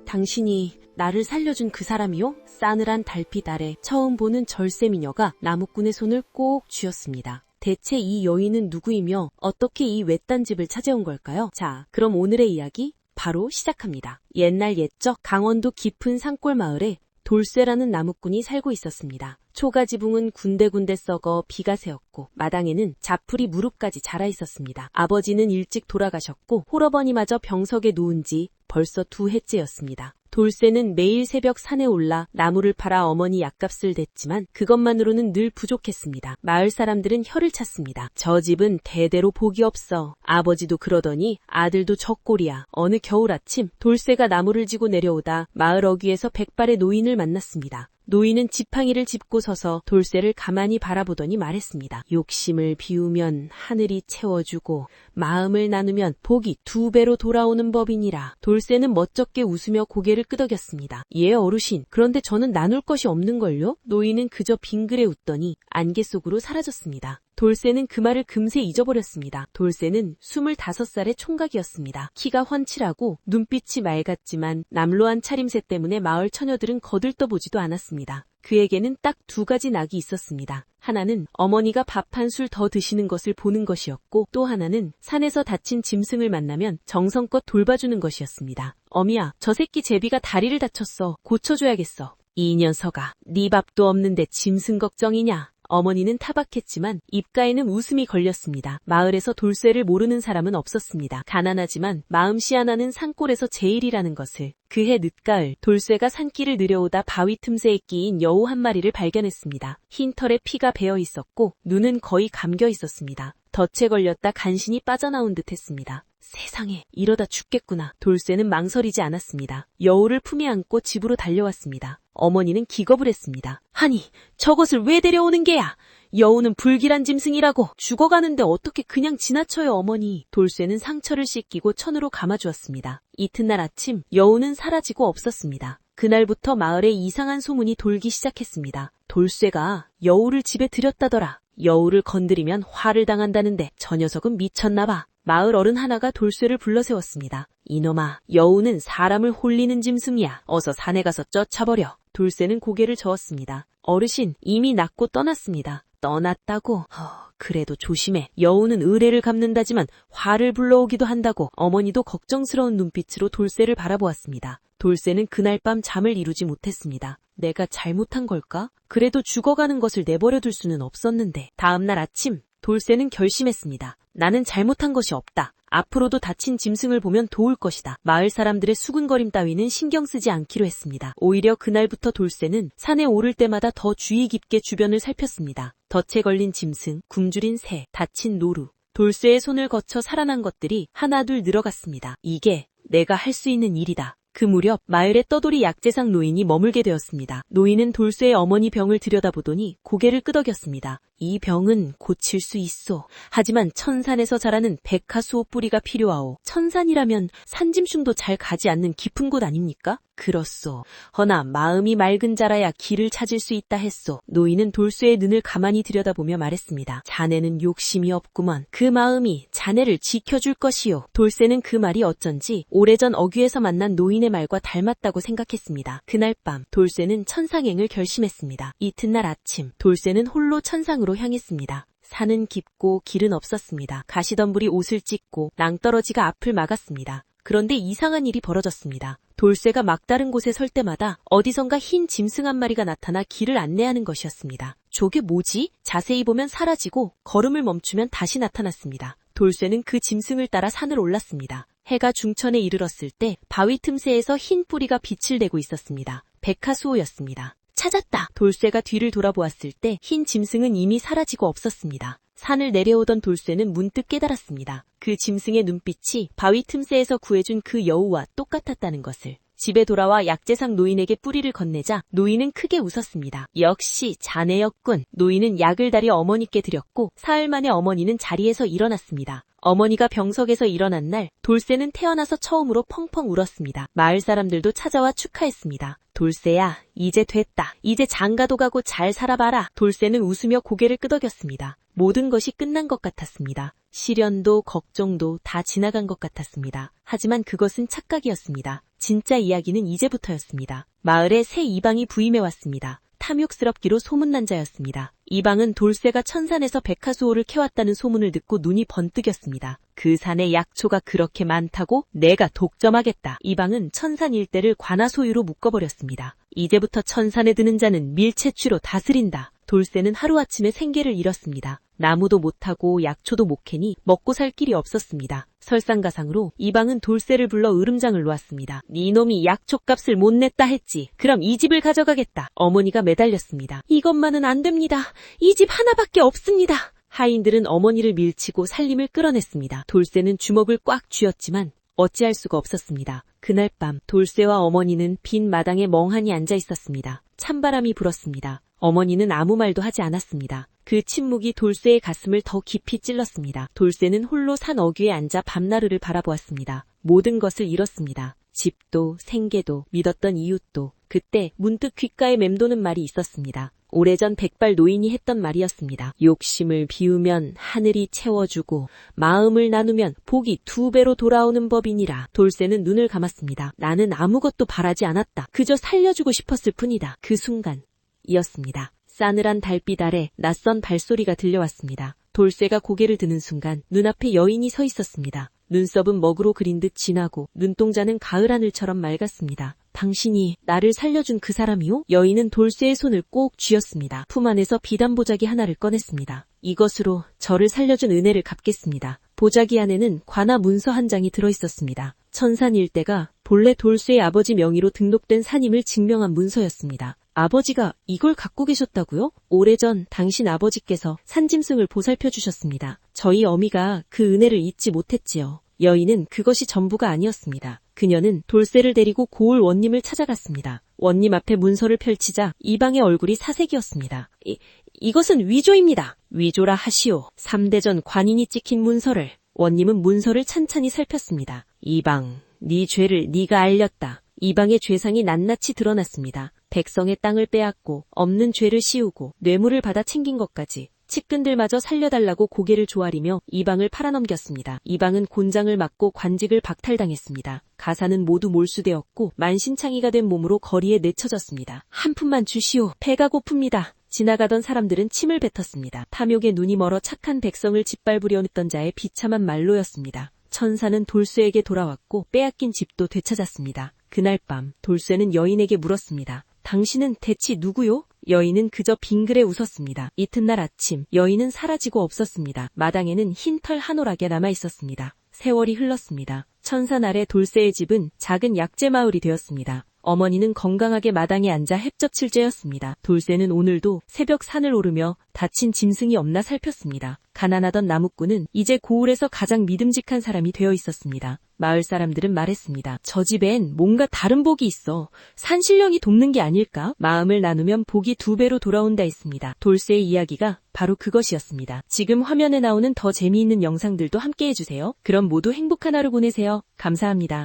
당신이 나를 살려준 그 사람이요? 싸늘한 달빛 아래 처음 보는 절세미녀가 나무꾼의 손을 꼭 쥐었습니다. 대체 이 여인은 누구이며 어떻게 이 외딴 집을 찾아온 걸까요? 자, 그럼 오늘의 이야기 바로 시작합니다. 옛날 옛적 강원도 깊은 산골 마을에 돌쇠라는 나무꾼이 살고 있었습니다. 초가지붕은 군데군데 썩어 비가 새었고 마당에는 자풀이 무릎까지 자라 있었습니다. 아버지는 일찍 돌아가셨고 홀어버니마저 병석에 누운 지 벌써 2해째였습니다. 돌쇠는 매일 새벽 산에 올라 나무를 팔아 어머니 약값을 댔지만 그것만으로는 늘 부족했습니다. 마을 사람들은 혀를 찼습니다. 저 집은 대대로 복이 없어. 아버지도 그러더니 아들도 적골이야. 어느 겨울 아침 돌쇠가 나무를 지고 내려오다 마을 어귀에서 백발의 노인을 만났습니다. 노인은 지팡이를 짚고 서서 돌쇠를 가만히 바라보더니 말했습니다. 욕심을 비우면 하늘이 채워주고 마음을 나누면 복이 2배로 돌아오는 법이니라. 돌쇠는 멋쩍게 웃으며 고개를 끄덕였습니다. 예, 어르신. 그런데 저는 나눌 것이 없는걸요? 노인은 그저 빙그레 웃더니 안개 속으로 사라졌습니다. 돌쇠는 그 말을 금세 잊어버렸습니다. 돌쇠는 25살의 총각이었습니다. 키가 훤칠하고 눈빛이 맑았지만 남루한 차림새 때문에 마을 처녀들은 거들떠보지도 않았습니다. 그에게는 딱 2가지 낙이 있었습니다. 하나는 어머니가 밥 한 술 더 드시는 것을 보는 것이었고 또 하나는 산에서 다친 짐승을 만나면 정성껏 돌봐주는 것이었습니다. 어미야, 저 새끼 제비가 다리를 다쳤어. 고쳐줘야겠어. 이 녀석아, 네 밥도 없는데 짐승 걱정이냐? 어머니는 타박했지만 입가에는 웃음이 걸렸습니다. 마을에서 돌쇠를 모르는 사람은 없었습니다. 가난하지만 마음씨 하나는 산골에서 제일이라는 것을. 그해 늦가을 돌쇠가 산길을 느려오다 바위 틈새에 끼인 여우 한 마리를 발견했습니다. 흰 털에 피가 배어 있었고 눈은 거의 감겨 있었습니다. 덫에 걸렸다 간신히 빠져나온 듯 했습니다. 세상에, 이러다 죽겠구나. 돌쇠는 망설이지 않았습니다. 여우를 품에 안고 집으로 달려왔습니다. 어머니는 기겁을 했습니다. 아니, 저것을 왜 데려오는 게야? 여우는 불길한 짐승이라고. 죽어가는데 어떻게 그냥 지나쳐요, 어머니. 돌쇠는 상처를 씻기고 천으로 감아주었습니다. 이튿날 아침 여우는 사라지고 없었습니다. 그날부터 마을에 이상한 소문이 돌기 시작했습니다. 돌쇠가 여우를 집에 들였다더라. 여우를 건드리면 화를 당한다는데 저 녀석은 미쳤나봐. 마을 어른 하나가 돌쇠를 불러세웠습니다. 이놈아, 여우는 사람을 홀리는 짐승이야. 어서 산에 가서 쫓아버려. 돌쇠는 고개를 저었습니다. 어르신, 이미 낳고 떠났습니다. 떠났다고? 그래도 조심해. 여우는 의뢰를 갚는다지만 화를 불러오기도 한다고. 어머니도 걱정스러운 눈빛으로 돌쇠를 바라보았습니다. 돌쇠는 그날 밤 잠을 이루지 못했습니다. 내가 잘못한 걸까? 그래도 죽어가는 것을 내버려둘 수는 없었는데. 다음날 아침 돌쇠는 결심했습니다. 나는 잘못한 것이 없다. 앞으로도 다친 짐승을 보면 도울 것이다. 마을 사람들의 수군거림 따위는 신경 쓰지 않기로 했습니다. 오히려 그날부터 돌쇠는 산에 오를 때마다 더 주의 깊게 주변을 살폈습니다. 덫에 걸린 짐승, 굶주린 새, 다친 노루. 돌쇠의 손을 거쳐 살아난 것들이 하나둘 늘어갔습니다. 이게 내가 할 수 있는 일이다. 그 무렵 마을에 떠돌이 약재상 노인이 머물게 되었습니다. 노인은 돌쇠의 어머니 병을 들여다보더니 고개를 끄덕였습니다. 이 병은 고칠 수 있어. 하지만 천산에서 자라는 백화수호 뿌리가 필요하오. 천산이라면 산짐승도 잘 가지 않는 깊은 곳 아닙니까? 그렇소. 허나 마음이 맑은 자라야 길을 찾을 수 있다 했소. 노인은 돌쇠의 눈을 가만히 들여다보며 말했습니다. 자네는 욕심이 없구먼. 그 마음이 자네를 지켜줄 것이요. 돌쇠는 그 말이 어쩐지 오래전 어귀에서 만난 노인의 말과 닮았다고 생각했습니다. 그날 밤 돌쇠는 천상행을 결심했습니다. 이튿날 아침 돌쇠는 홀로 천상으로 향했습니다. 산은 깊고 길은 없었습니다. 가시덤불이 옷을 찢고 낭떠러지가 앞을 막았습니다. 그런데 이상한 일이 벌어졌습니다. 돌쇠가 막다른 곳에 설 때마다 어디선가 흰 짐승 한 마리가 나타나 길을 안내하는 것이었습니다. 저게 뭐지? 자세히 보면 사라지고 걸음을 멈추면 다시 나타났습니다. 돌쇠는 그 짐승을 따라 산을 올랐습니다. 해가 중천에 이르렀을 때 바위 틈새에서 흰 뿌리가 빛을 내고 있었습니다. 백화수호였습니다. 찾았다! 돌쇠가 뒤를 돌아보았을 때 흰 짐승은 이미 사라지고 없었습니다. 산을 내려오던 돌쇠는 문득 깨달았습니다. 그 짐승의 눈빛이 바위 틈새에서 구해준 그 여우와 똑같았다는 것을. 집에 돌아와 약재상 노인에게 뿌리를 건네자 노인은 크게 웃었습니다. 역시 자네였군. 노인은 약을 다려 어머니께 드렸고 사흘 만에 어머니는 자리에서 일어났습니다. 어머니가 병석에서 일어난 날 돌쇠는 태어나서 처음으로 펑펑 울었습니다. 마을 사람들도 찾아와 축하했습니다. 돌쇠야, 이제 됐다. 이제 장가도 가고 잘 살아봐라. 돌쇠는 웃으며 고개를 끄덕였습니다. 모든 것이 끝난 것 같았습니다. 시련도 걱정도 다 지나간 것 같았습니다. 하지만 그것은 착각이었습니다. 진짜 이야기는 이제부터였습니다. 마을에 새 이방이 부임해왔습니다. 탐욕스럽기로 소문난 자였습니다. 이방은 돌쇠가 천산에서 백화수호를 캐왔다는 소문을 듣고 눈이 번뜩였습니다. 그 산에 약초가 그렇게 많다고? 내가 독점하겠다. 이방은 천산 일대를 관아 소유로 묶어버렸습니다. 이제부터 천산에 드는 자는 밀채취로 다스린다. 돌쇠는 하루아침에 생계를 잃었습니다. 나무도 못하고 약초도 못 캐니 먹고 살 길이 없었습니다. 설상가상으로 이방은 돌쇠를 불러 으름장을 놓았습니다. 네 놈이 약초값을 못 냈다 했지. 그럼 이 집을 가져가겠다. 어머니가 매달렸습니다. 이것만은 안 됩니다. 이 집 하나밖에 없습니다. 하인들은 어머니를 밀치고 살림을 끌어냈습니다. 돌쇠는 주먹을 꽉 쥐었지만 어찌할 수가 없었습니다. 그날 밤 돌쇠와 어머니는 빈 마당에 멍하니 앉아 있었습니다. 찬바람이 불었습니다. 어머니는 아무 말도 하지 않았습니다. 그 침묵이 돌쇠의 가슴을 더 깊이 찔렀습니다. 돌쇠는 홀로 산 어귀에 앉아 밤나루를 바라보았습니다. 모든 것을 잃었습니다. 집도, 생계도, 믿었던 이웃도. 그때 문득 귓가에 맴도는 말이 있었습니다. 오래전 백발 노인이 했던 말이었습니다. 욕심을 비우면 하늘이 채워주고 마음을 나누면 복이 2배로 돌아오는 법이니라. 돌쇠는 눈을 감았습니다. 나는 아무것도 바라지 않았다. 그저 살려주고 싶었을 뿐이다. 그 순간 이었습니다. 싸늘한 달빛 아래 낯선 발소리가 들려왔습니다. 돌쇠가 고개를 드는 순간 눈앞에 여인이 서 있었습니다. 눈썹은 먹으로 그린 듯 진하고 눈동자는 가을 하늘처럼 맑았습니다. 당신이 나를 살려준 그 사람이요? 여인은 돌쇠의 손을 꼭 쥐었습니다. 품 안에서 비단 보자기 하나를 꺼냈습니다. 이것으로 저를 살려준 은혜를 갚겠습니다. 보자기 안에는 관아 문서 한 장이 들어있었습니다. 천산 일대가 본래 돌쇠의 아버지 명의로 등록된 산임을 증명한 문서였습니다. 아버지가 이걸 갖고 계셨다고요? 오래전 당신 아버지께서 산짐승을 보살펴 주셨습니다. 저희 어미가 그 은혜를 잊지 못했지요. 여인은 그것이 전부가 아니었습니다. 그녀는 돌쇠를 데리고 고을 원님을 찾아갔습니다. 원님 앞에 문서를 펼치자 이방의 얼굴이 사색이었습니다. 이것은 위조입니다. 위조라 하시오. 3대전 관인이 찍힌 문서를. 원님은 문서를 찬찬히 살폈습니다. 이방, 네 죄를 네가 알렸다. 이방의 죄상이 낱낱이 드러났습니다. 백성의 땅을 빼앗고 없는 죄를 씌우고 뇌물을 받아 챙긴 것까지. 측근들마저 살려달라고 고개를 조아리며 이방을 팔아넘겼습니다. 이방은 곤장을 맞고 관직을 박탈당했습니다. 가사는 모두 몰수되었고 만신창이가 된 몸으로 거리에 내쳐졌습니다. 한 푼만 주시오. 배가 고픕니다. 지나가던 사람들은 침을 뱉었습니다. 탐욕에 눈이 멀어 착한 백성을 짓밟으려 했던 자의 비참한 말로였습니다. 천사는 돌쇠에게 돌아왔고 빼앗긴 집도 되찾았습니다. 그날 밤 돌쇠는 여인에게 물었습니다. 당신은 대체 누구요? 여인은 그저 빙그레 웃었습니다. 이튿날 아침 여인은 사라지고 없었습니다. 마당에는 흰 털 한 오락에 남아있었습니다. 세월이 흘렀습니다. 천산 아래 돌쇠의 집은 작은 약재 마을이 되었습니다. 어머니는 건강하게 마당에 앉아 햇볕칠제였습니다. 돌쇠는 오늘도 새벽 산을 오르며 다친 짐승이 없나 살폈습니다. 가난하던 나무꾼은 이제 고을에서 가장 믿음직한 사람이 되어 있었습니다. 마을 사람들은 말했습니다. 저 집엔 뭔가 다른 복이 있어. 산신령이 돕는 게 아닐까? 마음을 나누면 복이 2배로 돌아온다 했습니다. 돌쇠의 이야기가 바로 그것이었습니다. 지금 화면에 나오는 더 재미있는 영상들도 함께 해주세요. 그럼 모두 행복한 하루 보내세요. 감사합니다.